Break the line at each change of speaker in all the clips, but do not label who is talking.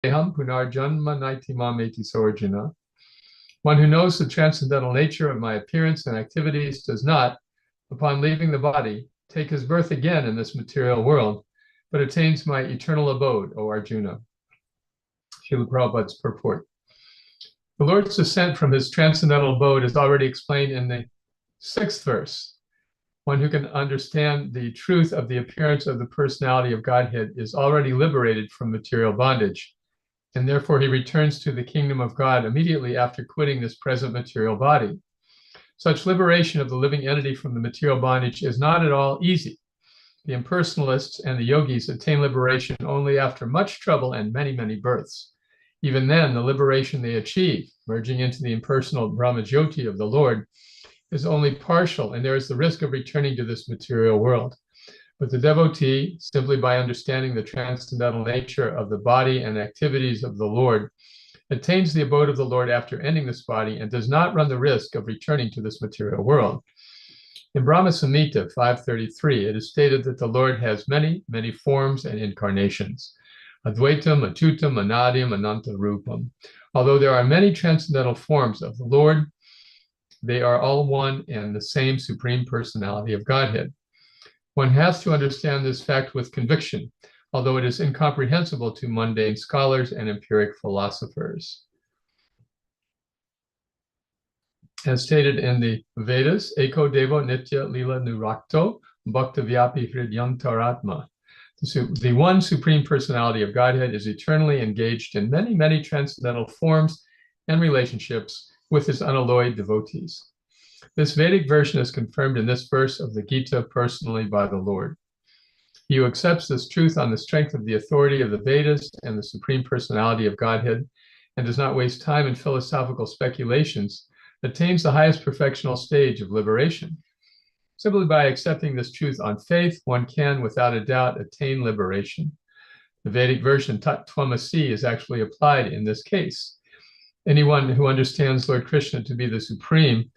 Deham punarjanma naitimam eti sorjana. One who knows the transcendental nature of my appearance and activities does not, upon leaving the body, take his birth again in this material world, but attains my eternal abode, O Arjuna. Srila Prabhupada's purport. The Lord's descent from his transcendental abode is already explained in the 6th verse. One who can understand the truth of the appearance of the personality of Godhead is already liberated from material bondage, and therefore he returns to the kingdom of God immediately after quitting this present material body. Such liberation of the living entity from the material bondage is not at all easy. The impersonalists and the yogis attain liberation only after much trouble and many, many births. Even then, the liberation they achieve, merging into the impersonal Brahmajyoti of the Lord, is only partial, and there is the risk of returning to this material world. But the devotee, simply by understanding the transcendental nature of the body and activities of the Lord, attains the abode of the Lord after ending this body and does not run the risk of returning to this material world. In Brahma Samhita 533, it is stated that the Lord has many, many forms and incarnations. Advaitam, Atutam, Anadim, Ananta Rupam. Although there are many transcendental forms of the Lord, they are all one and the same Supreme Personality of Godhead. One has to understand this fact with conviction, although it is incomprehensible to mundane scholars and empiric philosophers. As stated in the Vedas, Eko Devo Nitya Lila Nurakto Bhakta Vyapi Hridyantaratma. The one Supreme Personality of Godhead is eternally engaged in many, many transcendental forms and relationships with his unalloyed devotees. This Vedic version is confirmed in this verse of the Gita personally by the Lord. He who accepts this truth on the strength of the authority of the Vedas and the Supreme Personality of Godhead and does not waste time in philosophical speculations attains the highest perfectional stage of liberation. Simply by accepting this truth on faith, one can, without a doubt, attain liberation. The Vedic version, Tat Tvamasi, is actually applied in this case. Anyone who understands Lord Krishna to be the Supreme,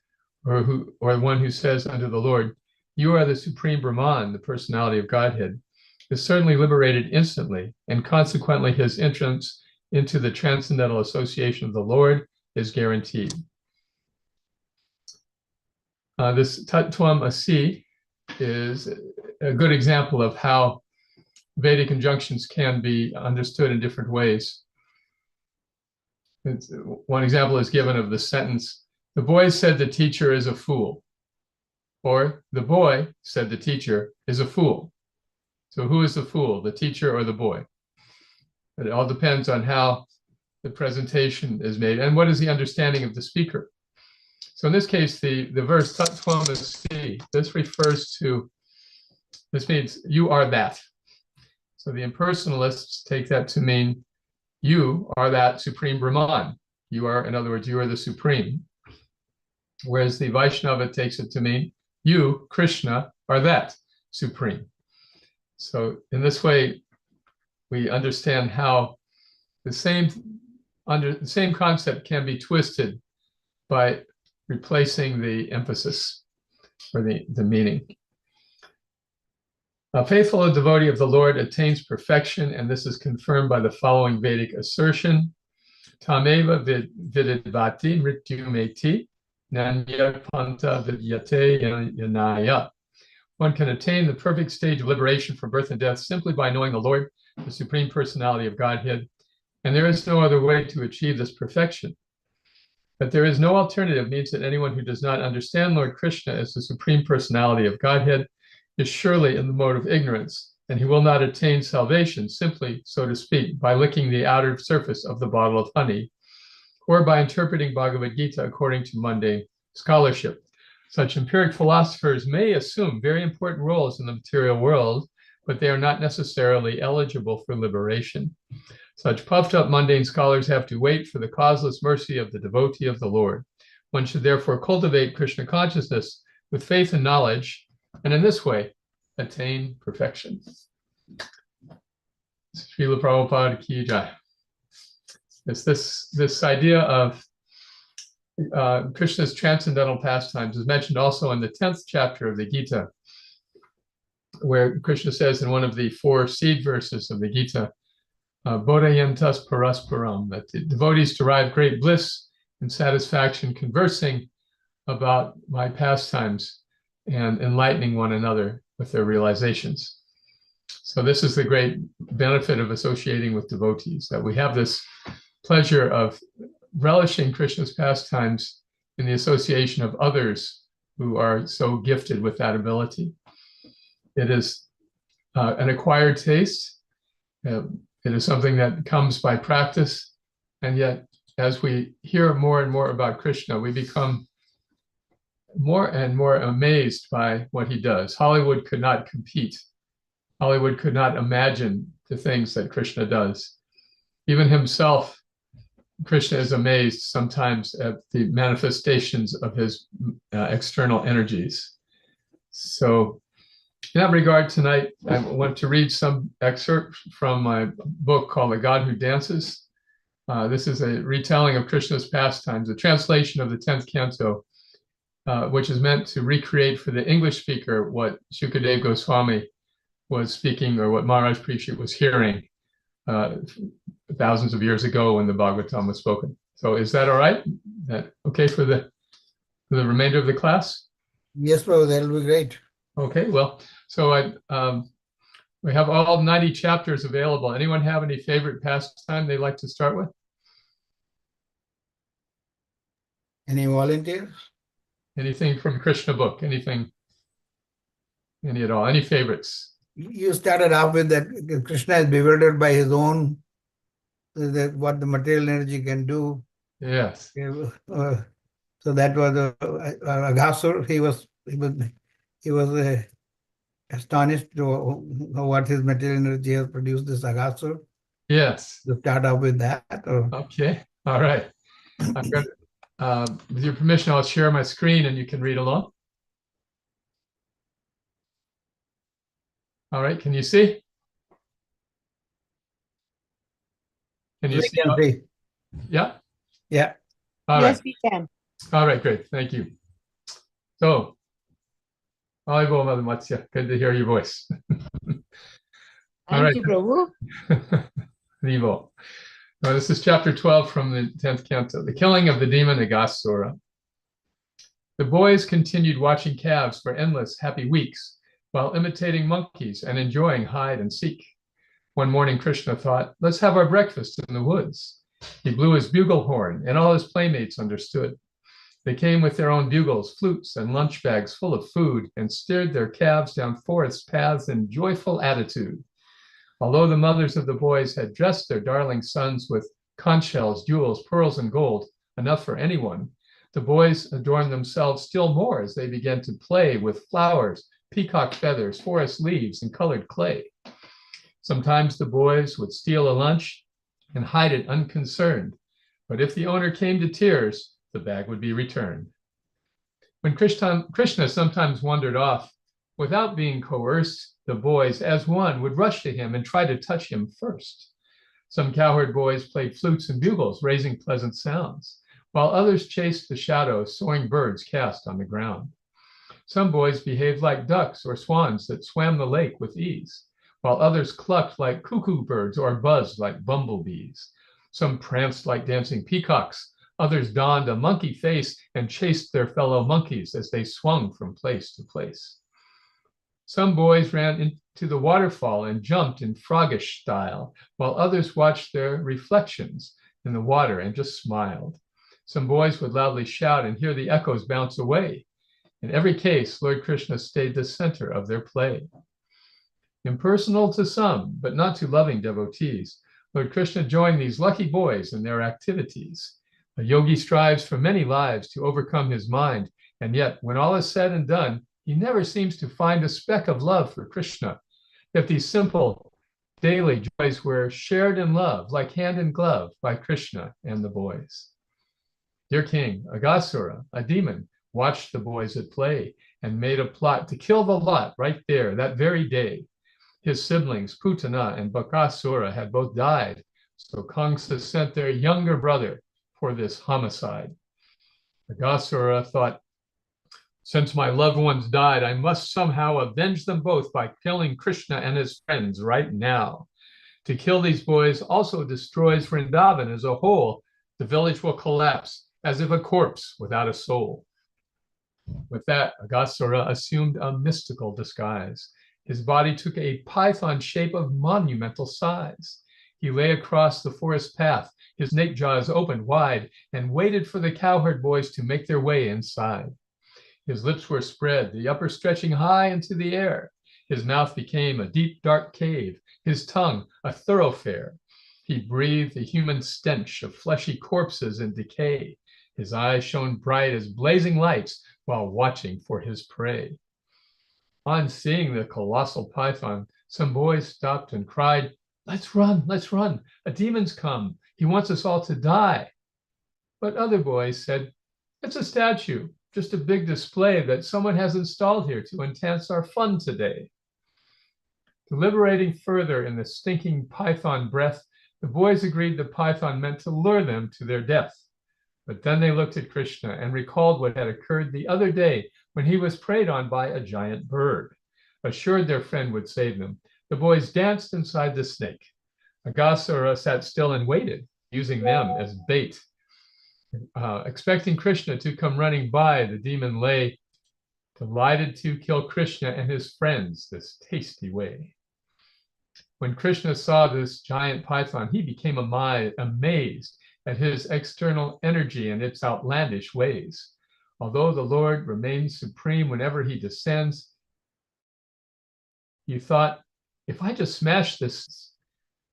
or one who says unto the Lord, "You are the Supreme Brahman, the personality of Godhead," is certainly liberated instantly, and consequently his entrance into the transcendental association of the Lord is guaranteed. This Tattvam Asi is a good example of how Vedic conjunctions can be understood in different ways. One example is given of the sentence, "The boy said the teacher is a fool," or "The boy said the teacher is a fool." So who is the fool, the teacher or the boy? But it all depends on how the presentation is made and what is the understanding of the speaker. So in this case, the verse Tattvam, this means you are that. So the impersonalists take that to mean you are that Supreme Brahman. You are, in other words, you are the Supreme. Whereas the Vaishnava takes it to mean you, Krishna, are that Supreme. So in this way, we understand how the same concept can be twisted by replacing the emphasis or the meaning. A faithful devotee of the Lord attains perfection, and this is confirmed by the following Vedic assertion: Tameva vididvati mrityumeti nanya panta vidyate yanaya. One can attain the perfect stage of liberation from birth and death simply by knowing the Lord, the Supreme Personality of Godhead, and there is no other way to achieve this perfection. But there is no alternative means that anyone who does not understand Lord Krishna as the Supreme Personality of Godhead is surely in the mode of ignorance, and he will not attain salvation simply, so to speak, by licking the outer surface of the bottle of honey, or by interpreting Bhagavad Gita according to mundane scholarship. Such empiric philosophers may assume very important roles in the material world, but they are not necessarily eligible for liberation. Such puffed up mundane scholars have to wait for the causeless mercy of the devotee of the Lord. One should therefore cultivate Krishna consciousness with faith and knowledge, and in this way, attain perfection. Srila Prabhupada ki jai. It's this idea of Krishna's transcendental pastimes is mentioned also in the 10th chapter of the Gita, where Krishna says in one of the 4 seed verses of the Gita, Bodayantas parasparam, that the devotees derive great bliss and satisfaction conversing about my pastimes and enlightening one another with their realizations. So this is the great benefit of associating with devotees, that we have this pleasure of relishing Krishna's pastimes in the association of others who are so gifted with that ability. It is an acquired taste. It is something that comes by practice. And yet, as we hear more and more about Krishna, we become more and more amazed by what he does. Hollywood could not compete. Hollywood could not imagine the things that Krishna does. Even himself, Krishna is amazed sometimes at the manifestations of his external energies. So in that regard, tonight, I want to read some excerpt from my book called The God Who Dances. This is a retelling of Krishna's pastimes, a translation of the 10th canto, which is meant to recreate for the English speaker what Shukadev Goswami was speaking, or what Maharaj Parikshit was hearing thousands of years ago when the Bhagavatam was spoken. So is that all right? That okay for the remainder of the class?
Yes, Prabhu, that'll be great.
Okay, well, so we have all 90 chapters available. Anyone have any favorite pastime they'd like to start with?
Any volunteers?
Anything from Krishna book? Anything? Any at all? Any favorites?
You started off with that Krishna is bewildered by his own, that what the material energy can do.
Yes.
So that was Aghasur. He was astonished to what his material energy has produced, this Aghasur.
Yes.
To start off with that.
Okay. All right. I'm going to, with your permission, I'll share my screen and you can read along. All right. Can you see? Can you see? Yeah.
Yeah.
All
yes,
right.
we can.
All right. Great. Thank you. So, Mother Matsya, good to hear your voice.
Thank you, Prabhu.
Vivo. This is chapter 12 from the 10th canto, the killing of the demon Aghasura. The boys continued watching calves for endless happy weeks while imitating monkeys and enjoying hide and seek. One morning, Krishna thought, let's have our breakfast in the woods. He blew his bugle horn, and all his playmates understood. They came with their own bugles, flutes, and lunch bags full of food and steered their calves down forest paths in joyful attitude. Although the mothers of the boys had dressed their darling sons with conch shells, jewels, pearls, and gold, enough for anyone, the boys adorned themselves still more as they began to play with flowers, peacock feathers, forest leaves, and colored clay. Sometimes the boys would steal a lunch and hide it unconcerned, but if the owner came to tears, the bag would be returned. When Krishna sometimes wandered off, without being coerced, the boys, as one, would rush to him and try to touch him first. Some cowherd boys played flutes and bugles, raising pleasant sounds, while others chased the shadows, soaring birds cast on the ground. Some boys behaved like ducks or swans that swam the lake with ease, while others clucked like cuckoo birds or buzzed like bumblebees. Some pranced like dancing peacocks. Others donned a monkey face and chased their fellow monkeys as they swung from place to place. Some boys ran into the waterfall and jumped in froggish style, while others watched their reflections in the water and just smiled. Some boys would loudly shout and hear the echoes bounce away. In every case, Lord Krishna stayed the center of their play. Impersonal to some, but not to loving devotees, Lord Krishna joined these lucky boys in their activities. A yogi strives for many lives to overcome his mind, and yet, when all is said and done, he never seems to find a speck of love for Krishna. Yet these simple daily joys were shared in love, like hand in glove, by Krishna and the boys. Dear King, Aghasura, a demon, watched the boys at play and made a plot to kill the lot right there, that very day. His siblings, Putana and Bakasura, had both died, so Kamsa sent their younger brother for this homicide. Aghasura thought, since my loved ones died, I must somehow avenge them both by killing Krishna and his friends right now. To kill these boys also destroys Vrindavan as a whole. The village will collapse as if a corpse without a soul. With that, Aghasura assumed a mystical disguise. His body took a python shape of monumental size. He lay across the forest path, his snake jaws opened wide, and waited for the cowherd boys to make their way inside. His lips were spread, the upper stretching high into the air. His mouth became a deep, dark cave, his tongue a thoroughfare. He breathed the human stench of fleshy corpses in decay. His eyes shone bright as blazing lights while watching for his prey. On seeing the colossal python, some boys stopped and cried, let's run, a demon's come. He wants us all to die. But other boys said, it's a statue, just a big display that someone has installed here to enhance our fun today. Deliberating further in the stinking python breath, the boys agreed the python meant to lure them to their death. But then they looked at Krishna and recalled what had occurred the other day when he was preyed on by a giant bird. Assured their friend would save them, the boys danced inside the snake. Aghasura sat still and waited, using them as bait. Expecting Krishna to come running by, the demon lay, delighted to kill Krishna and his friends this tasty way. When Krishna saw this giant python, he became amazed at his external energy and its outlandish ways. Although the Lord remains supreme whenever he descends, you thought, if I just smash this.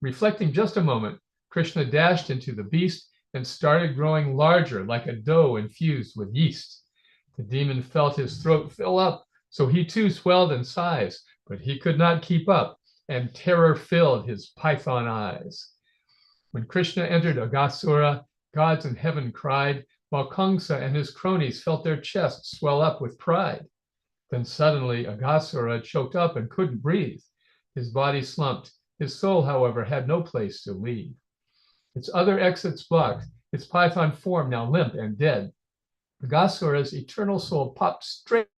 Reflecting just a moment, Krishna dashed into the beast and started growing larger like a dough infused with yeast. The demon felt his throat fill up, so he too swelled in size, but he could not keep up, and terror filled his python eyes. When Krishna entered Aghasura, gods in heaven cried, while Kamsa and his cronies felt their chests swell up with pride. Then suddenly Aghasura choked up and couldn't breathe. His body slumped. His soul, however, had no place to leave. Its other exits blocked, its python form now limp and dead. Aghasura's eternal soul popped straight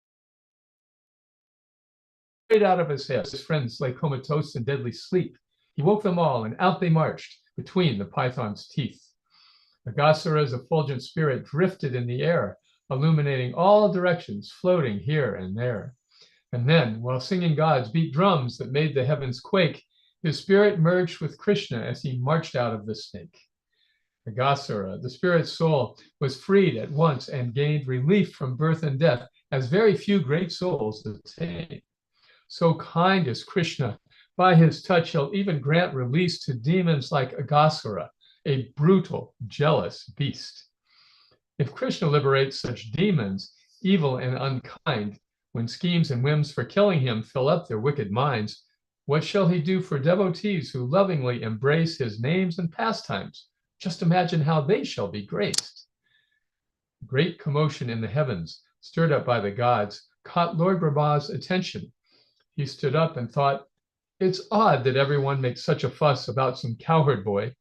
out of his head. His friends lay comatose in deadly sleep. He woke them all, and out they marched between the python's teeth. Aghasura's effulgent spirit drifted in the air, illuminating all directions, floating here and there. And then, while singing gods beat drums that made the heavens quake, his spirit merged with Krishna as he marched out of the snake. Aghasura, the spirit soul, was freed at once and gained relief from birth and death, as very few great souls attain. So kind is Krishna. By his touch, he'll even grant release to demons like Aghasura, a brutal, jealous beast. If Krishna liberates such demons, evil and unkind, when schemes and whims for killing him fill up their wicked minds, what shall he do for devotees who lovingly embrace his names and pastimes? Just imagine how they shall be graced. Great commotion in the heavens, stirred up by the gods, caught Lord Brahma's attention. He stood up and thought, it's odd that everyone makes such a fuss about some cowherd boy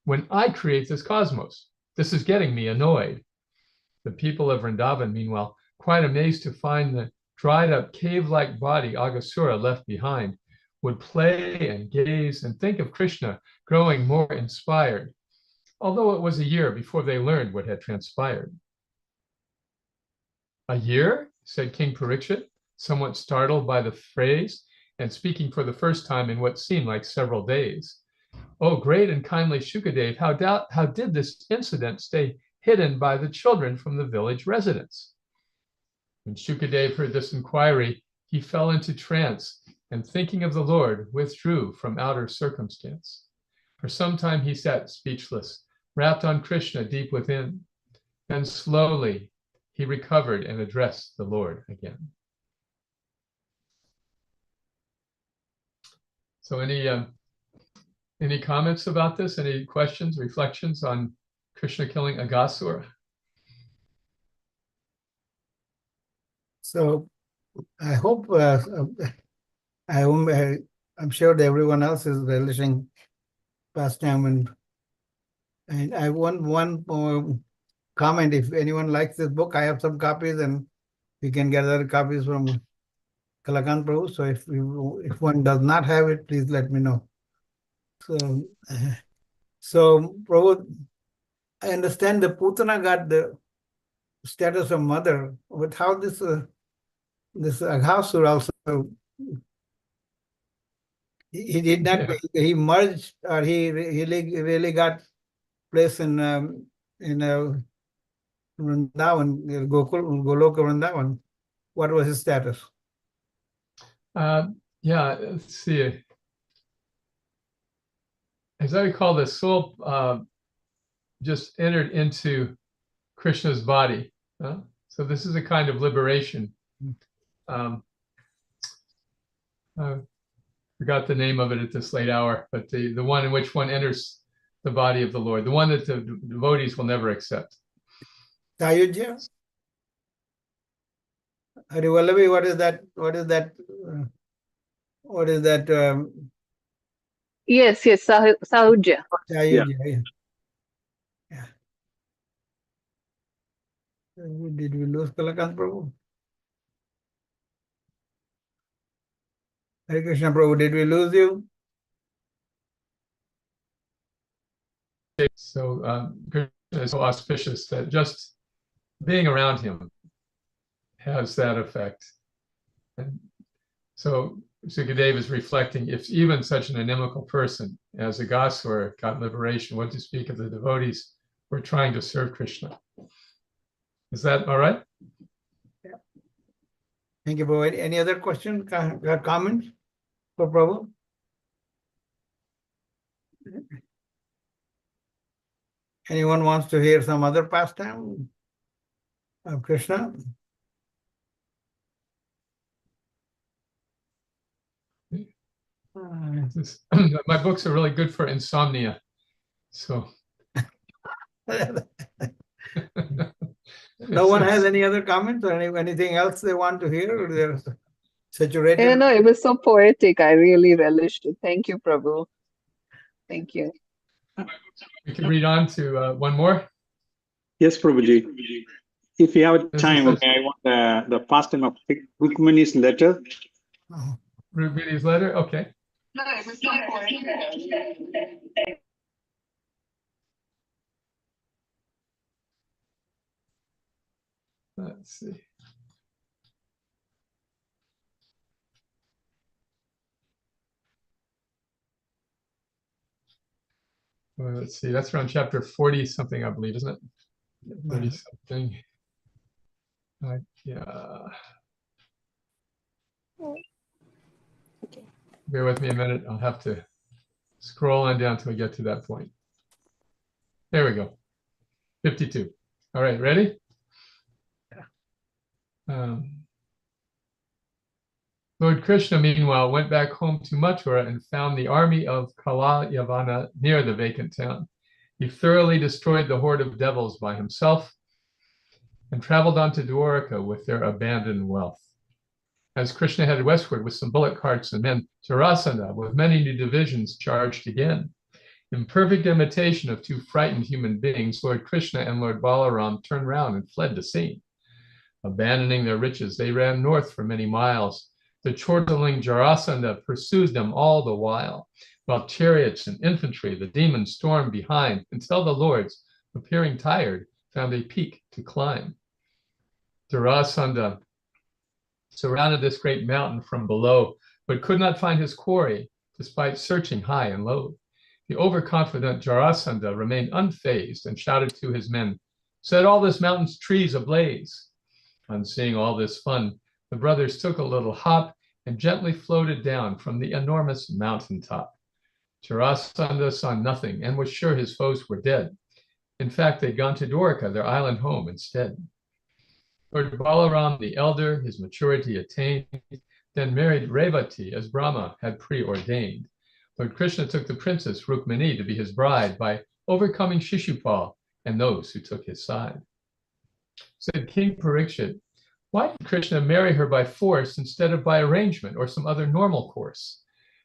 when I create this cosmos. This is getting me annoyed. The people of Vrindavan, meanwhile, quite amazed to find the dried up cave-like body Aghasura left behind, would play and gaze and think of Krishna growing more inspired, although it was a year before they learned what had transpired. A year? Said King Parikshit, somewhat startled by the phrase and speaking for the first time in what seemed like several days. Oh, great and kindly Shukadev, how did this incident stay hidden by the children from the village residents? When Shukadev heard this inquiry, he fell into trance and, thinking of the Lord, withdrew from outer circumstance. For some time he sat speechless, wrapped on Krishna deep within. Then slowly he recovered and addressed the Lord again. So any comments about this? Any questions, reflections on Krishna killing Aghasura?
So I hope, I'm sure that everyone else is relishing pastime, and I want one more comment. If anyone likes this book, I have some copies, and we can get other copies from Kalakant Prabhu. So if one does not have it, please let me know. So, so Prabhu, I understand the Putana got the status of mother, but how this Aghasur also he did not
Yeah.
he merged or he really got place in Vrindavan, Goloka Vrindavan. What was his status?
Yeah, let's see. As I recall, the soul just entered into Krishna's body. So this is a kind of liberation. Um, I forgot the name of it at this late hour, but the one in which one enters the body of the Lord, the one that the devotees will never accept.
Sayujya? Harivallavi, what is that? What is that? What is that?
Yes, Sahuja.
Sayujya, yeah. Yeah. Did we lose Kalakant Prabhu? Hare Krishna Prabhu, did we lose you?
So Krishna is so auspicious that just being around him has that effect. And so Sukadeva is reflecting, if even such an inimical person as Aghasur got liberation, what to speak of the devotees who are trying to serve Krishna. Is that all right?
Yeah. Thank you, Prabhu. Any other questions, comments for Prabhu? Anyone wants to hear some other pastime of Krishna?
My books are really good for insomnia. So
No one has any other comments or anything else they want to hear? Or they're saturated?
Yeah, no, it was so poetic. I really relished it. Thank you, Prabhu. Thank you.
we can read on to one more.
Yes, Prabhuji. If you have
This
time,
is
okay, I want the pastime of Rukmani's letter.
Oh.
Rukmini's letter. Okay.
No, it was so poetic.
Let's see. Well, let's see. That's around chapter 40 something, I believe, isn't it? 30 something. Yeah.
Okay.
Bear with me a minute. I'll have to scroll on down till we get to that point. There we go. 52. All right, ready? Lord Krishna, meanwhile, went back home to Mathura and found the army of Kalayavana near the vacant town. He thoroughly destroyed the horde of devils by himself and traveled on to Dwarka with their abandoned wealth. As Krishna headed westward with some bullock carts and men, Jarasandha, with many new divisions, charged again. In perfect imitation of two frightened human beings, Lord Krishna and Lord Balaram turned round and fled the scene. Abandoning their riches, they ran north for many miles. The chortling Jarasandha pursued them all the while chariots and infantry, the demons stormed behind, until the lords, appearing tired, found a peak to climb. Jarasandha surrounded this great mountain from below, but could not find his quarry, despite searching high and low. The overconfident Jarasandha remained unfazed and shouted to his men, "Set all this mountain's trees ablaze." On seeing all this fun, the brothers took a little hop and gently floated down from the enormous mountaintop. Jarasandha saw nothing and was sure his foes were dead. In fact, they'd gone to Dwarka, their island home, instead. Lord Balaram the elder, his maturity attained, then married Revati as Brahma had preordained. Lord Krishna took the princess Rukmini to be his bride by overcoming Shishupal and those who took his side. Said King Parikshit, "Why did Krishna marry her by force instead of by arrangement or some other normal course?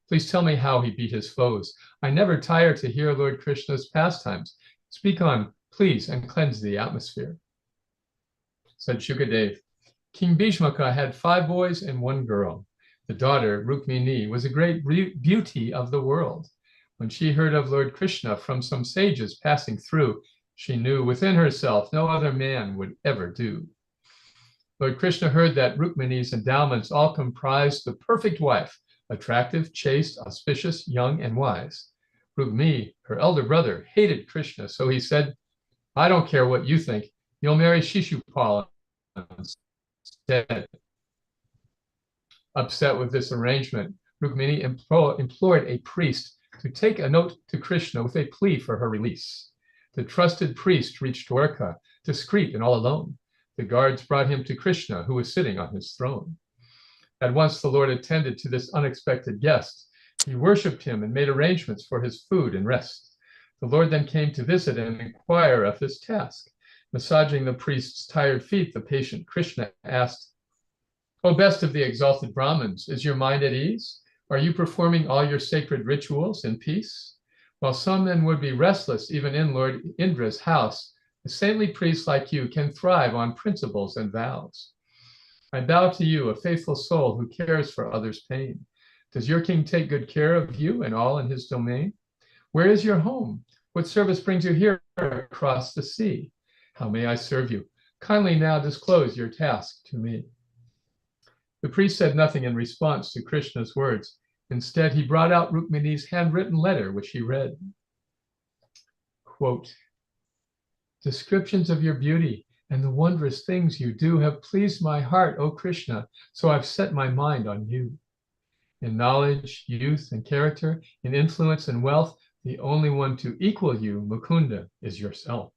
Please tell me how he beat his foes. I never tire to hear Lord Krishna's pastimes. Speak on, please, and cleanse the atmosphere." Said Shukadev, "King Bhishmaka had 5 boys and 1 girl. The daughter, Rukmini, was a great beauty of the world. When she heard of Lord Krishna from some sages passing through, she knew within herself no other man would ever do. Lord Krishna heard that Rukmini's endowments all comprised the perfect wife, attractive, chaste, auspicious, young, and wise. Rukmini, her elder brother, hated Krishna, so he said, I don't care what you think, you'll marry Shishupal instead. Upset with this arrangement, Rukmini implored a priest to take a note to Krishna with a plea for her release. The trusted priest reached Dwarka, discreet and all alone. The guards brought him to Krishna, who was sitting on his throne. At once the Lord attended to this unexpected guest. He worshipped him and made arrangements for his food and rest. The Lord then came to visit and inquire of his task. Massaging the priest's tired feet, the patient Krishna asked, O best of the exalted Brahmins, is your mind at ease? Are you performing all your sacred rituals in peace? While some men would be restless even in Lord Indra's house, a saintly priest like you can thrive on principles and vows. I bow to you, a faithful soul who cares for others' pain. Does your king take good care of you and all in his domain? Where is your home? What service brings you here across the sea? How may I serve you? Kindly now disclose your task to me. The priest said nothing in response to Krishna's words. Instead, he brought out Rukmini's handwritten letter, which he read. Quote, descriptions of your beauty and the wondrous things you do have pleased my heart, O Krishna, so I've set my mind on you. In knowledge, youth, and character, in influence and wealth, the only one to equal you, Mukunda, is yourself.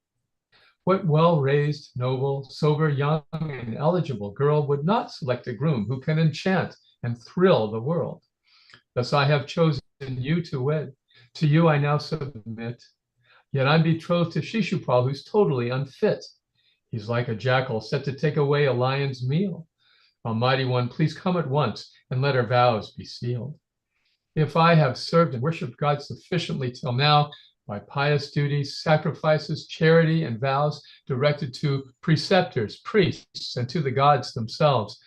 What well-raised, noble, sober, young, and eligible girl would not select a groom who can enchant and thrill the world? Thus I have chosen you to wed. To you I now submit. Yet I'm betrothed to Shishupal, who's totally unfit. He's like a jackal set to take away a lion's meal. Almighty One, please come at once and let our vows be sealed. If I have served and worshiped God sufficiently till now, by pious duties, sacrifices, charity, and vows directed to preceptors, priests, and to the gods themselves,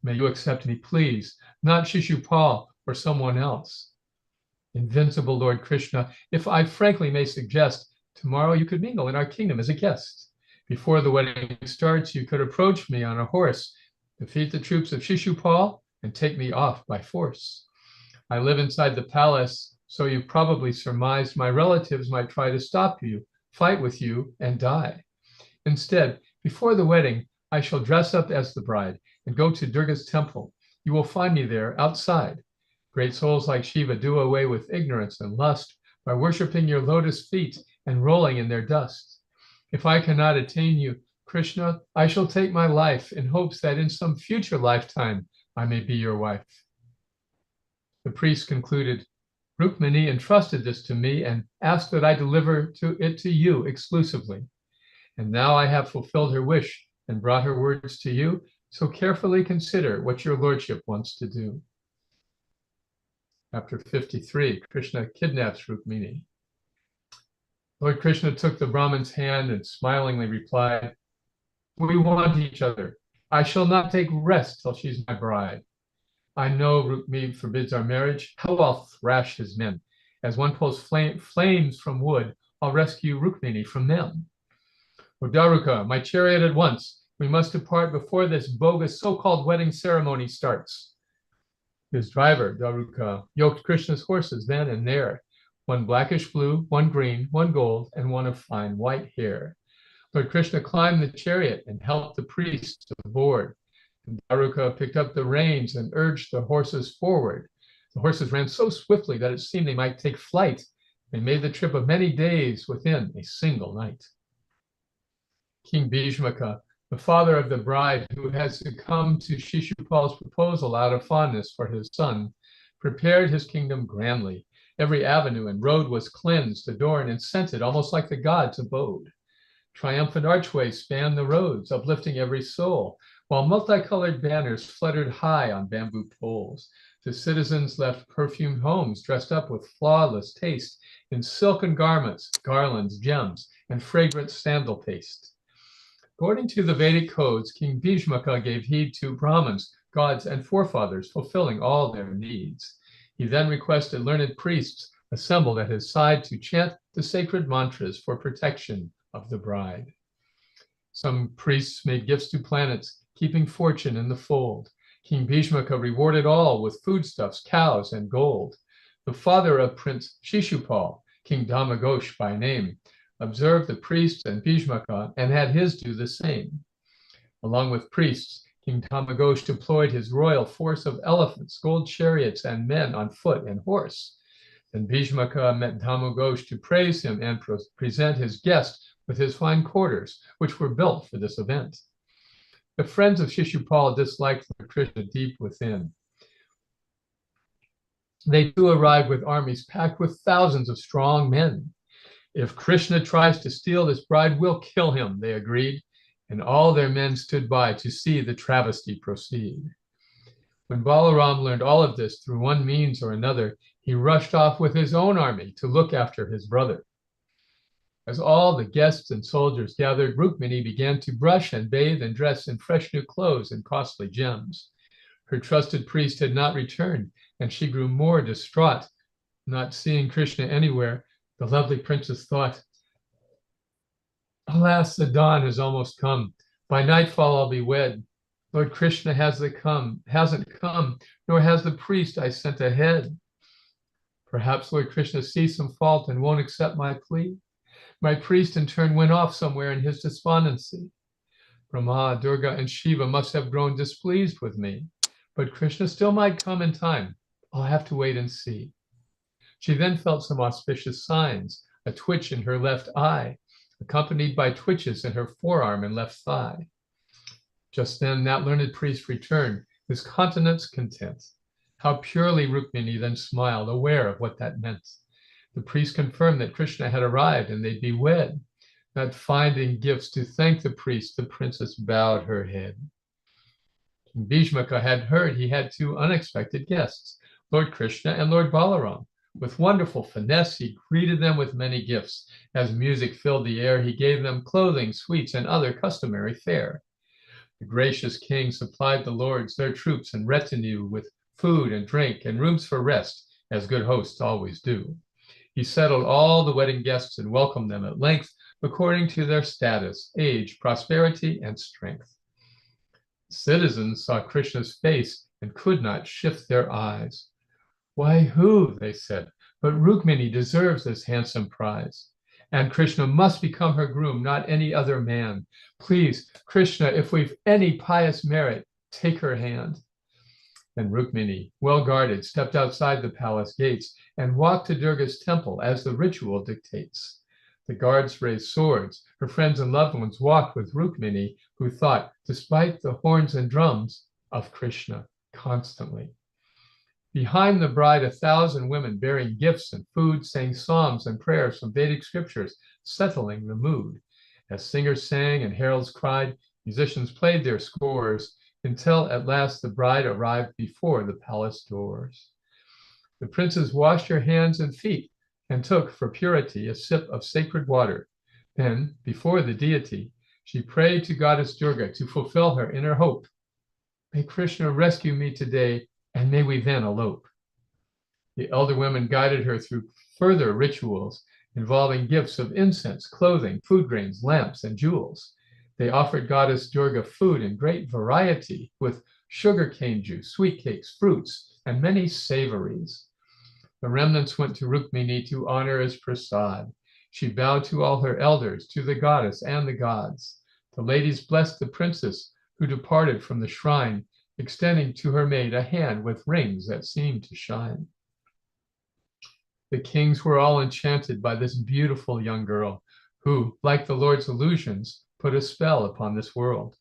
may you accept me, please, not Shishupal or someone else. Invincible Lord Krishna, if I frankly may suggest, tomorrow you could mingle in our kingdom as a guest. Before the wedding starts, you could approach me on a horse, defeat the troops of Shishupal, and take me off by force. I live inside the palace, so you probably surmised my relatives might try to stop you, fight with you, and die. Instead, before the wedding, I shall dress up as the bride and go to Durga's temple. You will find me there outside. Great souls like Shiva do away with ignorance and lust by worshiping your lotus feet and rolling in their dust. If I cannot attain you, Krishna, I shall take my life in hopes that in some future lifetime I may be your wife. The priest concluded, Rukmini entrusted this to me and asked that I deliver it to you exclusively. And now I have fulfilled her wish and brought her words to you, so carefully consider what your lordship wants to do. Chapter 53, Krishna kidnaps Rukmini. Lord Krishna took the Brahmin's hand and smilingly replied, we want each other. I shall not take rest till she's my bride. I know Rukmini forbids our marriage. How I'll thrash his men. As one pulls flames from wood, I'll rescue Rukmini from them. O Daruka, my chariot at once. We must depart before this bogus so-called wedding ceremony starts. His driver, Daruka, yoked Krishna's horses then and there, one blackish blue, one green, one gold, and one of fine white hair. Lord Krishna climbed the chariot and helped the priest aboard. And Daruka picked up the reins and urged the horses forward. The horses ran so swiftly that it seemed they might take flight. They made the trip of many days within a single night. King Bhishmaka, the father of the bride who had succumbed to Shishupal's proposal out of fondness for his son, prepared his kingdom grandly. Every avenue and road was cleansed, adorned, and scented, almost like the gods' abode. Triumphant archways spanned the roads, uplifting every soul, while multicolored banners fluttered high on bamboo poles. The citizens left perfumed homes dressed up with flawless taste in silken garments, garlands, gems, and fragrant sandal paste. According to the Vedic codes, King Bhishmaka gave heed to Brahmins, gods, and forefathers, fulfilling all their needs. He then requested learned priests, assembled at his side to chant the sacred mantras for protection of the bride. Some priests made gifts to planets, keeping fortune in the fold. King Bhishmaka rewarded all with foodstuffs, cows, and gold. The father of Prince Shishupal, King Dhamaghosh by name, observed the priests and Bhishmaka and had his do the same. Along with priests, King Dhamaghosh deployed his royal force of elephants, gold chariots, and men on foot and horse. Then Bhishmaka met Dhamaghosh to praise him and present his guest with his fine quarters, which were built for this event. The friends of Shishupal disliked Lord Krishna deep within. They too arrived with armies packed with thousands of strong men. If Krishna tries to steal this bride, we'll kill him, they agreed, and all their men stood by to see the travesty proceed. When Balaram learned all of this through one means or another, he rushed off with his own army to look after his brother. As all the guests and soldiers gathered, Rukmini began to brush and bathe and dress in fresh new clothes and costly gems. Her trusted priest had not returned, and she grew more distraught. Not seeing Krishna anywhere, the lovely princess thought, alas, the dawn has almost come. By nightfall I'll be wed. Lord Krishna hasn't come, nor has the priest I sent ahead. Perhaps Lord Krishna sees some fault and won't accept my plea. My priest in turn went off somewhere in his despondency. Brahma, Durga, and Shiva must have grown displeased with me, but Krishna still might come in time. I'll have to wait and see. She then felt some auspicious signs, a twitch in her left eye, accompanied by twitches in her forearm and left thigh. Just then that learned priest returned, his countenance content. How purely Rukmini then smiled, aware of what that meant. The priest confirmed that Krishna had arrived and they'd be wed. Not finding gifts to thank the priest, the princess bowed her head. King Bhishmaka had heard he had two unexpected guests, Lord Krishna and Lord Balaram. With wonderful finesse, he greeted them with many gifts. As music filled the air, he gave them clothing, sweets, and other customary fare. The gracious king supplied the lords, their troops, and retinue with food and drink and rooms for rest, as good hosts always do. He settled all the wedding guests and welcomed them at length according to their status, age, prosperity, and strength. Citizens saw Krishna's face and could not shift their eyes. Why, who, they said, but Rukmini deserves this handsome prize. And Krishna must become her groom, not any other man. Please, Krishna, if we've any pious merit, take her hand. Then Rukmini, well guarded, stepped outside the palace gates and walked to Durga's temple as the ritual dictates. The guards raised swords. Her friends and loved ones walked with Rukmini, who thought, despite the horns and drums, of Krishna constantly. Behind the bride, 1,000 women bearing gifts and food sang psalms and prayers from Vedic scriptures, settling the mood. As singers sang and heralds cried, musicians played their scores, until at last the bride arrived before the palace doors. The princess washed her hands and feet and took for purity a sip of sacred water. Then, before the deity, she prayed to goddess Durga to fulfill her inner hope. May Krishna rescue me today, and may we then elope. The elder women guided her through further rituals involving gifts of incense, clothing, food grains, lamps, and jewels. They offered goddess Durga food in great variety with sugarcane juice, sweet cakes, fruits, and many savories. The remnants went to Rukmini to honor as prasad. She bowed to all her elders, to the goddess and the gods. The ladies blessed the princess who departed from the shrine, extending to her maid a hand with rings that seemed to shine. The kings were all enchanted by this beautiful young girl who, like the Lord's illusions, put a spell upon this world.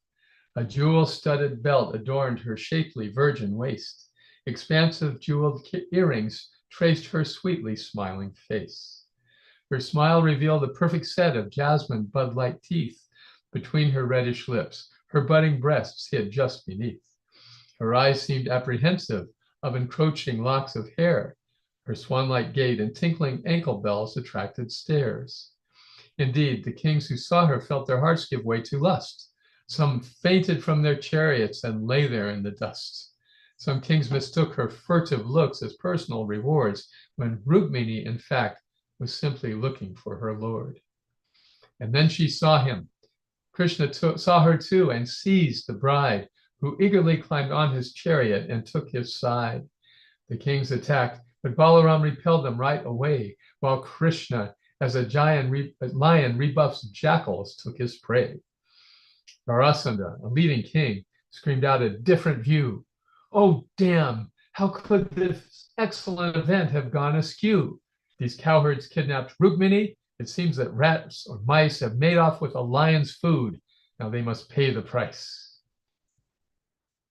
A jewel-studded belt adorned her shapely virgin waist. Expansive jeweled earrings traced her sweetly smiling face. Her smile revealed a perfect set of jasmine bud-like teeth between her reddish lips, her budding breasts hid just beneath. Her eyes seemed apprehensive of encroaching locks of hair. Her swan-like gait and tinkling ankle bells attracted stares. Indeed, the kings who saw her felt their hearts give way to lust. Some fainted from their chariots and lay there in the dust. Some kings mistook her furtive looks as personal rewards, when Rukmini, in fact, was simply looking for her lord. And then she saw him. Krishna saw her too and seized the bride, who eagerly climbed on his chariot and took his side. The kings attacked, but Balaram repelled them right away, while Krishna, as a lion rebuffs jackals, took his prey. Jarasandha, a leading king, screamed out a different view. Oh, damn! How could this excellent event have gone askew? These cowherds kidnapped Rukmini. It seems that rats or mice have made off with a lion's food. Now they must pay the price.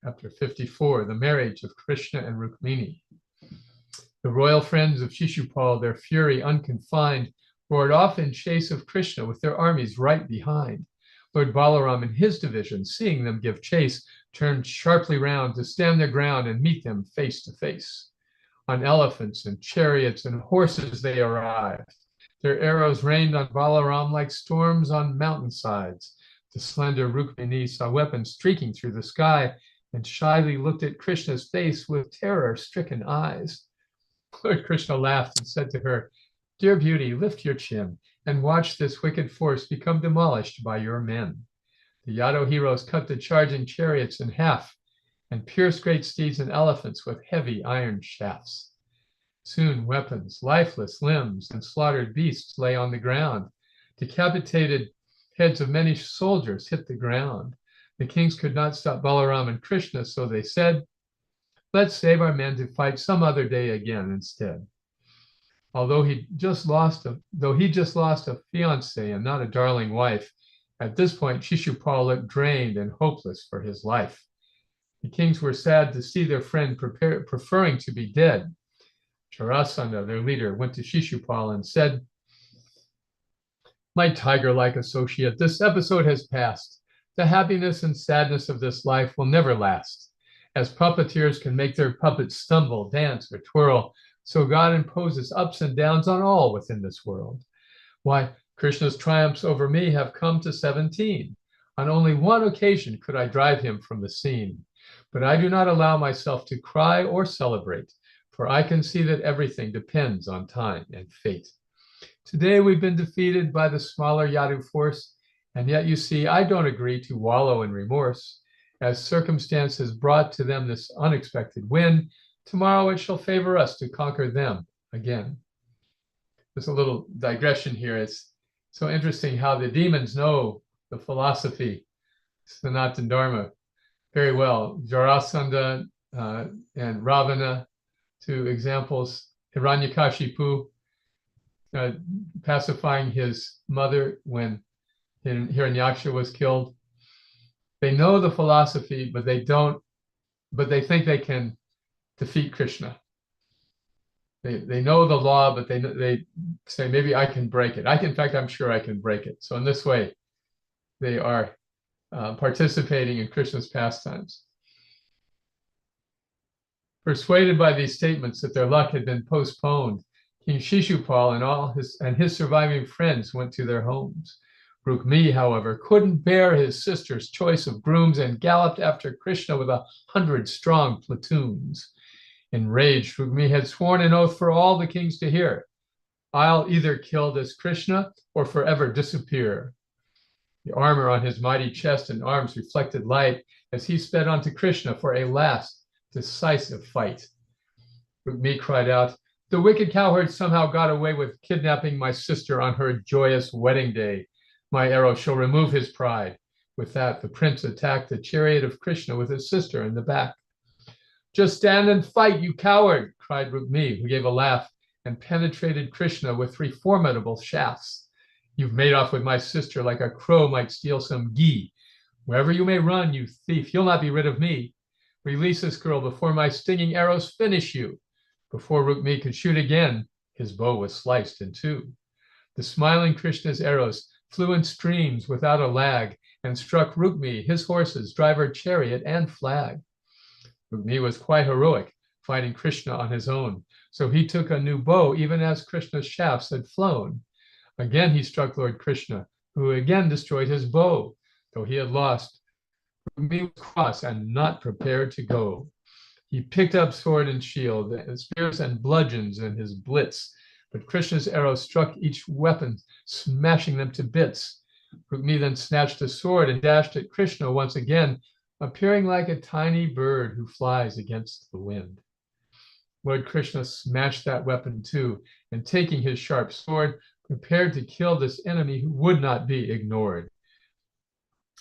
Chapter 54, the marriage of Krishna and Rukmini. The royal friends of Shishupal, their fury unconfined, roared off in chase of Krishna with their armies right behind. Lord Balaram and his division, seeing them give chase, turned sharply round to stand their ground and meet them face to face. On elephants and chariots and horses they arrived. Their arrows rained on Balaram like storms on mountainsides. The slender Rukmini saw weapons streaking through the sky and shyly looked at Krishna's face with terror-stricken eyes. Lord Krishna laughed and said to her, "Dear beauty, lift your chin and watch this wicked force become demolished by your men." The Yadu heroes cut the charging chariots in half and pierced great steeds and elephants with heavy iron shafts. Soon weapons, lifeless limbs, and slaughtered beasts lay on the ground. Decapitated heads of many soldiers hit the ground. The kings could not stop Balaram and Krishna, so they said, "Let's save our men to fight some other day again instead." Although he just lost a fiancée and not a darling wife, at this point Shishupal looked drained and hopeless for his life. The kings were sad to see their friend preferring to be dead. Jarasandha, their leader, went to Shishupal and said, "My tiger-like associate, this episode has passed. The happiness and sadness of this life will never last. As puppeteers can make their puppets stumble, dance, or twirl, so God imposes ups and downs on all within this world. Why, Krishna's triumphs over me have come to 17. On only one occasion could I drive him from the scene. But I do not allow myself to cry or celebrate, for I can see that everything depends on time and fate. Today we've been defeated by the smaller Yadu force, and yet you see I don't agree to wallow in remorse. As circumstance has brought to them this unexpected win, tomorrow it shall favor us to conquer them again." There's a little digression here. It's so interesting how the demons know the philosophy, Sanatana Dharma, very well. Jarasandha and Ravana, two examples. Hiranyakashipu, pacifying his mother when Hiranyaksha was killed. They know the philosophy, but they think they can defeat Krishna. They know the law, but they say, maybe I can break it. In fact, I'm sure I can break it. So in this way, they are participating in Krishna's pastimes. Persuaded by these statements that their luck had been postponed, King Shishupal and his surviving friends went to their homes. Rukmini, however, couldn't bear his sister's choice of grooms and galloped after Krishna with 100 strong platoons. Enraged, Rukmini had sworn an oath for all the kings to hear: "I'll either kill this Krishna or forever disappear." The armor on his mighty chest and arms reflected light as he sped on to Krishna for a last decisive fight. Rukmini cried out, "The wicked cowherd somehow got away with kidnapping my sister on her joyous wedding day. My arrow shall remove his pride." With that, the prince attacked the chariot of Krishna with his sister in the back. "Just stand and fight, you coward," cried Rukmini, who gave a laugh and penetrated Krishna with 3 formidable shafts. "You've made off with my sister like a crow might steal some ghee. Wherever you may run, you thief, you'll not be rid of me. Release this girl before my stinging arrows finish you." Before Rukmini could shoot again, his bow was sliced in 2. The smiling Krishna's arrows flew in streams without a lag and struck Rukmini, his horses, driver, chariot, and flag. Rukmini was quite heroic, fighting Krishna on his own, so he took a new bow even as Krishna's shafts had flown. Again he struck Lord Krishna, who again destroyed his bow. Though he had lost, Rukmini was cross and not prepared to go. He picked up sword and shield, and spears and bludgeons in his blitz. But Krishna's arrow struck each weapon, smashing them to bits. Rukmini then snatched a sword and dashed at Krishna once again, appearing like a tiny bird who flies against the wind. Lord Krishna smashed that weapon too, and taking his sharp sword, prepared to kill this enemy who would not be ignored.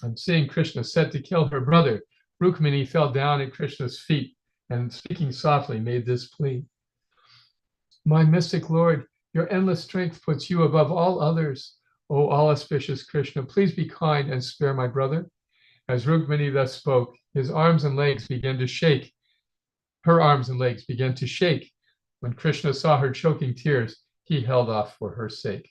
On seeing Krishna set to kill her brother, Rukmini fell down at Krishna's feet and, speaking softly, made this plea. My mystic Lord, your endless strength puts you above all others. O all-auspicious Krishna, please be kind and spare my brother. As Rukmini thus spoke, his arms and legs began to shake. Her arms and legs began to shake. When Krishna saw her choking tears, he held off for her sake.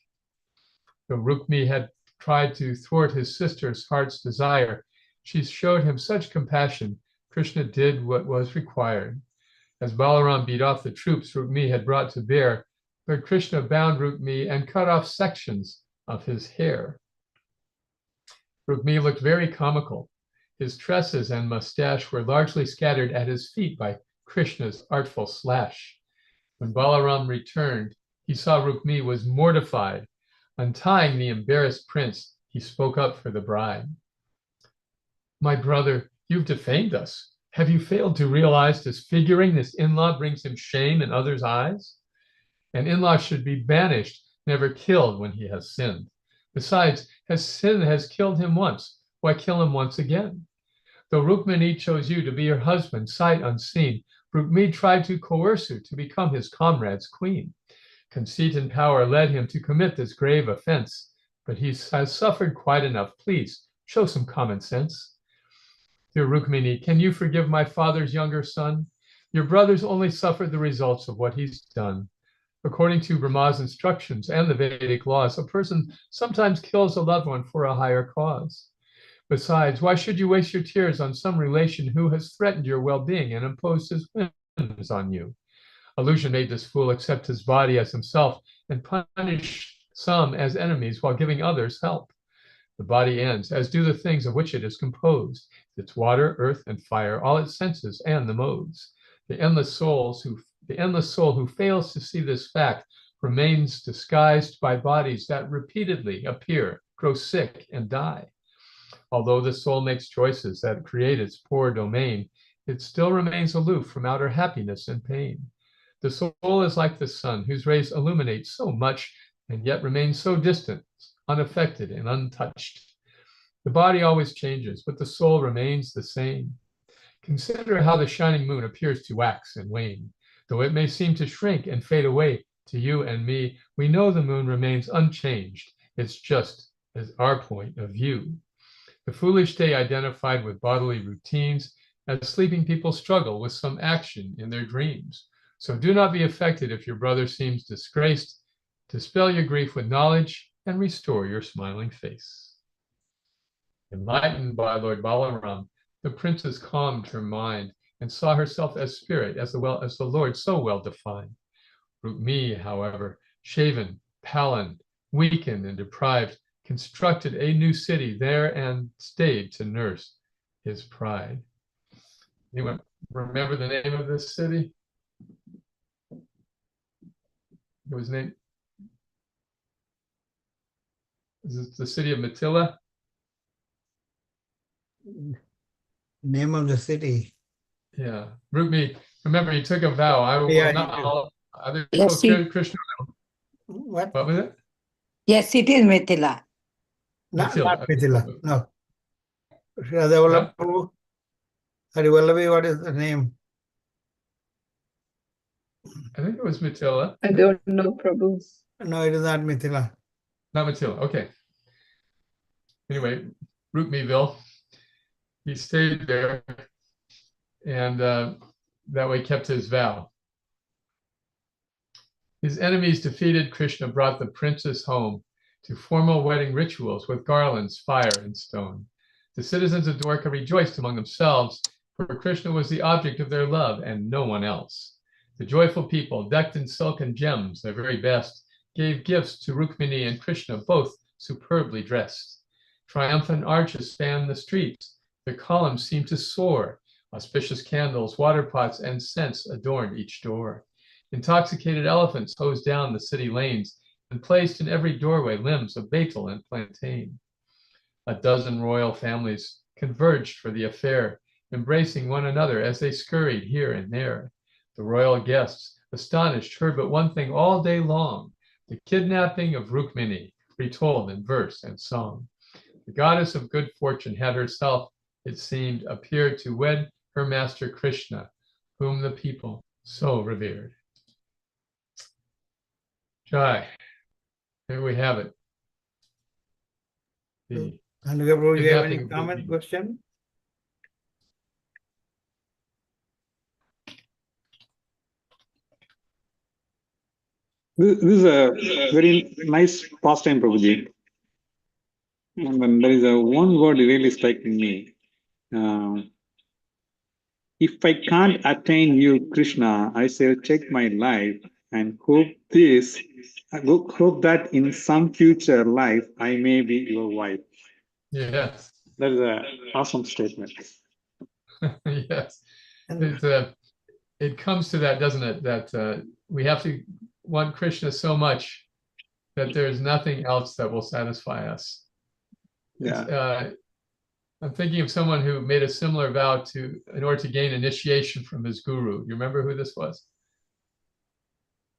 Though Rukmini had tried to thwart his sister's heart's desire, she showed him such compassion, Krishna did what was required. As Balaram beat off the troops Rukmini had brought to bear, Lord Krishna bound Rukmini and cut off sections of his hair. Rukmini looked very comical. His tresses and mustache were largely scattered at his feet by Krishna's artful slash. When Balaram returned, he saw Rukmini was mortified. Untying the embarrassed prince, he spoke up for the bride. My brother, you've defamed us. Have you failed to realize disfiguring this in-law brings him shame in others' eyes? An in-law should be banished, never killed when he has sinned. Besides, as sin has killed him once, why kill him once again? Though Rukmini chose you to be her husband, sight unseen, Rukmini tried to coerce you to become his comrade's queen. Conceit and power led him to commit this grave offense, but he has suffered quite enough. Please, show some common sense. Dear Rukmini, can you forgive my father's younger son? Your brother's only suffered the results of what he's done. According to Brahma's instructions and the Vedic laws, a person sometimes kills a loved one for a higher cause. Besides, why should you waste your tears on some relation who has threatened your well-being and imposed his whims on you? Illusion made this fool accept his body as himself and punish some as enemies while giving others help. The body ends, as do the things of which it is composed, its water, earth, and fire, all its senses and the modes. The endless soul who fails to see this fact remains disguised by bodies that repeatedly appear, grow sick, and die. Although the soul makes choices that create its poor domain, it still remains aloof from outer happiness and pain. The soul is like the sun, whose rays illuminate so much and yet remain so distant, unaffected and untouched. The body always changes, but the soul remains the same. Consider how the shining moon appears to wax and wane. Though it may seem to shrink and fade away to you and me, we know the moon remains unchanged. It's just as our point of view. The foolish stay identified with bodily routines, as sleeping people struggle with some action in their dreams. So do not be affected if your brother seems disgraced. Dispel your grief with knowledge and restore your smiling face. Enlightened by Lord Balaram, the princess calmed her mind and saw herself as spirit, as the Lord so well defined. Rukmini, however, shaven, pallid, weakened, and deprived, constructed a new city there and stayed to nurse his pride. Anyone remember the name of this city? It was named, is it the city of Mithila?
Name of the city.
Yeah, Rukmini, remember he took a vow. I will
Yeah,
not
he did.
all other
Yes,
Krishna.
What?
What was it?
Yes, it is Mithila.
Not
Mithila.
Mithila. No. Radha Prabhu. Hari Vallavi, what is the name?
I think it was Mithila.
I don't know, Prabhu.
No, it is not Mithila.
Not Mithila. Okay. Anyway, Rukmiville. He stayed there and that way kept his vow. His enemies defeated, Krishna brought the princess home to formal wedding rituals with garlands, fire, and stone. The citizens of Dwarka rejoiced among themselves, for Krishna was the object of their love and no one else. The joyful people, decked in silk and gems, their very best, gave gifts to Rukmini and Krishna, both superbly dressed. Triumphant arches spanned the streets. Their columns seemed to soar. Auspicious candles, water pots, and scents adorned each door. Intoxicated elephants hosed down the city lanes and placed in every doorway limbs of betel and plantain. A dozen royal families converged for the affair, embracing one another as they scurried here and there. The royal guests, astonished, heard but one thing all day long: the kidnapping of Rukmini, retold in verse and song. The goddess of good fortune had herself, it seemed, appeared to wed her master Krishna, whom the people so revered. Jai, here we have it. The
Anuga Prabhu, you have any
kidnapping of
comment,
Rukmini.
question?
This is a very nice pastime, Prabhuji. And then there is a one word really striking me. If I can't attain you, Krishna, I shall check my life and hope that in some future life I may be your wife.
Yes,
That is an awesome statement.
yes.
And
It comes to that, doesn't it? That we have to want Krishna so much that there's nothing else that will satisfy us.
Yeah.
I'm thinking of someone who made a similar vow in order to gain initiation from his guru. You remember who this was?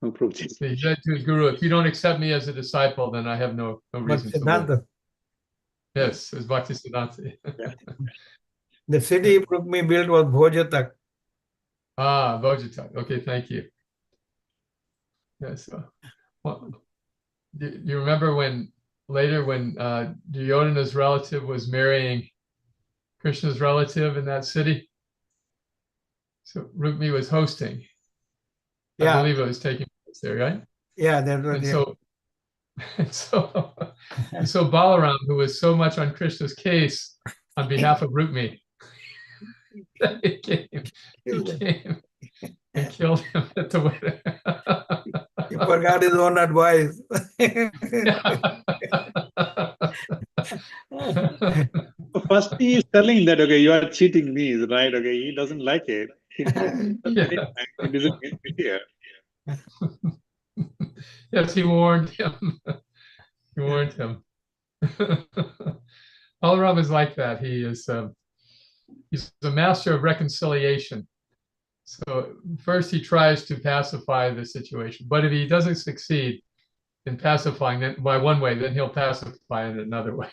No, Prabhuji.
He said to his guru, "If you don't accept me as a disciple, then I have no
but
reason to live."
Siddhanta,
Yes, it was Bhaktisiddhanta.
the city Rukmi built was Bhojatak.
Ah, Bhojatak. Okay, thank you. Yes. Well, do you remember when Duryodhana's relative was marrying Krishna's relative in that city? So Rukmi was hosting. I
Yeah,
believe it was taking place there, right?
yeah, that was
And
yeah.
so, and so Balaram, who was so much on Krishna's case on behalf of Rukmi, he came and killed him at the wedding.
He forgot his own advice.
First, he is telling that, okay, you are cheating me, right? Okay, he doesn't like it.
Yeah.
He doesn't hear.
Yes, he warned him. He warned him. Balaram is like that. He's a master of reconciliation. So first he tries to pacify the situation, but if he doesn't succeed in pacifying it by one way, then he'll pacify it another way.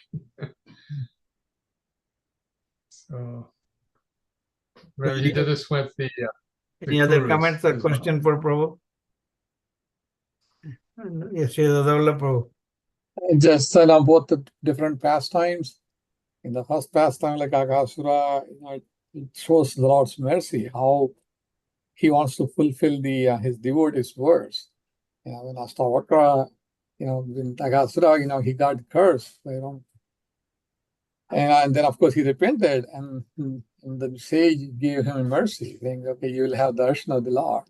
So remember, he did this with the
Any other
Kurus
comments or
as well.
question for Prabhu? Yes, Prabhu.
Just both the different pastimes. In the first pastime, like Aghasura, it shows the Lord's mercy, how he wants to fulfill his devotees' words. When Astavakra, when Aghasura, he got cursed, and then of course he repented, and the sage gave him mercy, saying, okay, you will have the darshan of the Lord,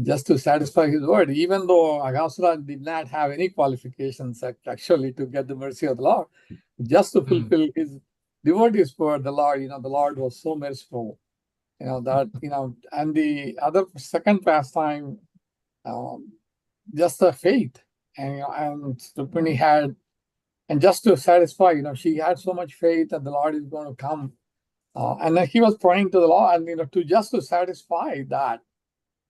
just to satisfy his word, even though Aghasura did not have any qualifications actually to get the mercy of the Lord, just to fulfill his devotees' word, the Lord was so merciful, that, and the other second pastime, just the faith, and Rukmini had, and just to satisfy, she had so much faith that the Lord is going to come, and then he was praying to the Lord, and to satisfy that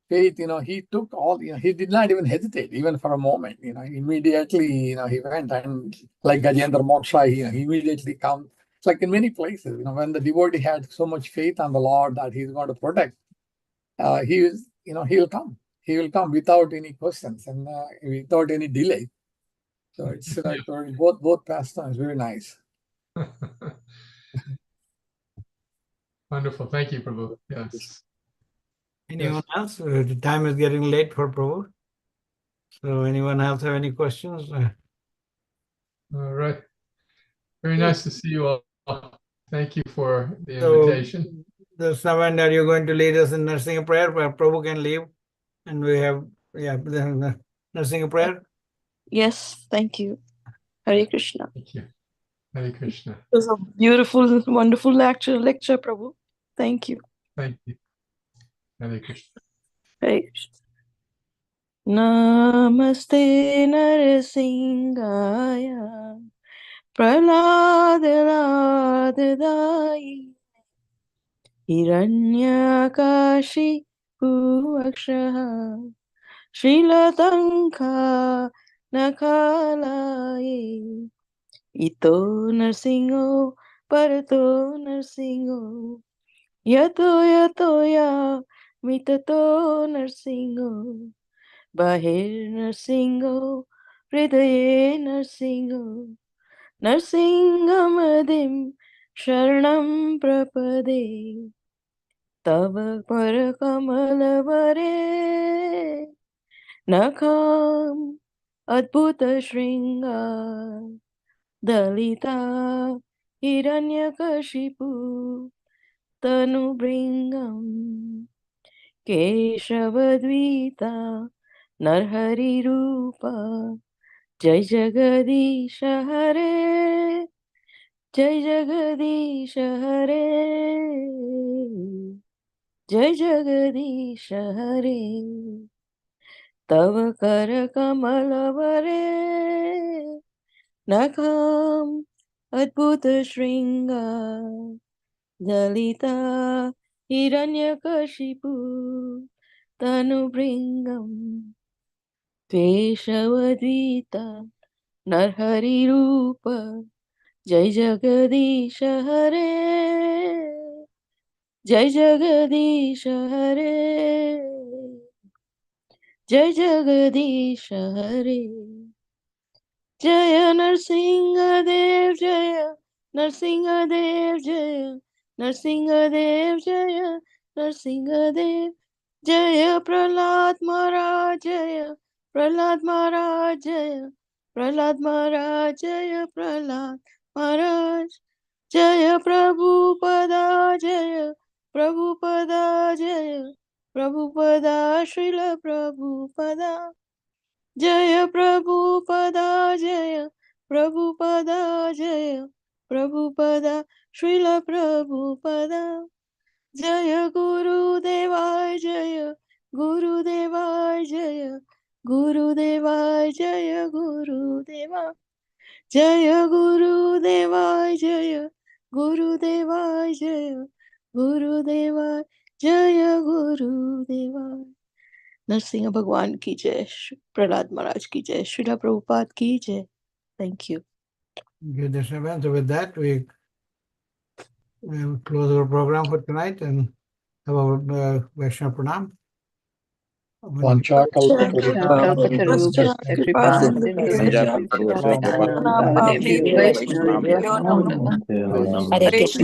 faith, he took all, he did not even hesitate, even for a moment, immediately, he went, and like Gajendra Moksha, he immediately come. It's like in many places, when the devotee had so much faith on the Lord that he's going to protect, he'll come. He will come without any questions and without any delay. So it's like both pastimes, very nice.
Wonderful. Thank you, Prabhu. Yes.
Anyone else? The time is getting late for Prabhu. So anyone else have any questions?
All right. Very nice to see you all. Thank you for the invitation.
The servant, are you going to lead us in nursing prayer where Prabhu can leave? And we have, the nursing prayer.
Yes, thank you. Hare Krishna.
Thank you. Hare Krishna.
It was a beautiful, wonderful lecture, Prabhu. Thank you.
Thank you. Hare Krishna.
Hare Krishna. Namaste Narasimhaya Praladadadai Hiranyakashi Puakshaha Shrilatanka Nakalaye Ito Narsingo Parato Narsingo Yato ya Mitato Narsingo Bahir Narsingo Hridaye Narsingo Narsingamadim Sharanam Prapade Tava Parakamalabare Nakam Adbhuta Shringa Dalita Hiranyakashipu Tanubringam Keshavadvita Narhari Rupa Jai Jagadisha Hare Jai Jagadisha Hare Jai Jagadisha Hare Tava Kara Kamalavare Nakam Adbhuta Shringa Dalita Hiranyakashipu Tanubringam Keshavadvita Narhari Rupa Jai Jagadisha Hare Jai Jagadisha Hare Jai Jagadisha Hare Jaya Narsingadev Jaya Narsingadev Jaya Narsingadev Jaya Narsingadev Jaya Prahlad Maharaj Jaya Prahlad Maharaj Jaya Prahlad Maharaj Jaya Prahlad Maharaj Jaya Prabhupada Jaya Prabhupada Jaya Prabhupada Srila Prabhupada Jaya Prabhupada Jaya Prabhupada Jaya Prabhupada Srila Prabhupada Jaya Guru Devai Jaya Guru Devai Jaya Guru Devai Jaya Guru Deva Jaya Guru Devai Jaya Guru Devai Jaya Guru Devai Jaya Guru Devai Narsinga Bhagwan ki jai, Prahlad Maharaj ki jai, Srila Prabhupada ki jai. Thank you.
Good, Dashnavan. So with that, we close our program for tonight and have our Vaishnava Pranam.
Kalpatarubhyascha kripa sindhubhyascha
Hare Krishna.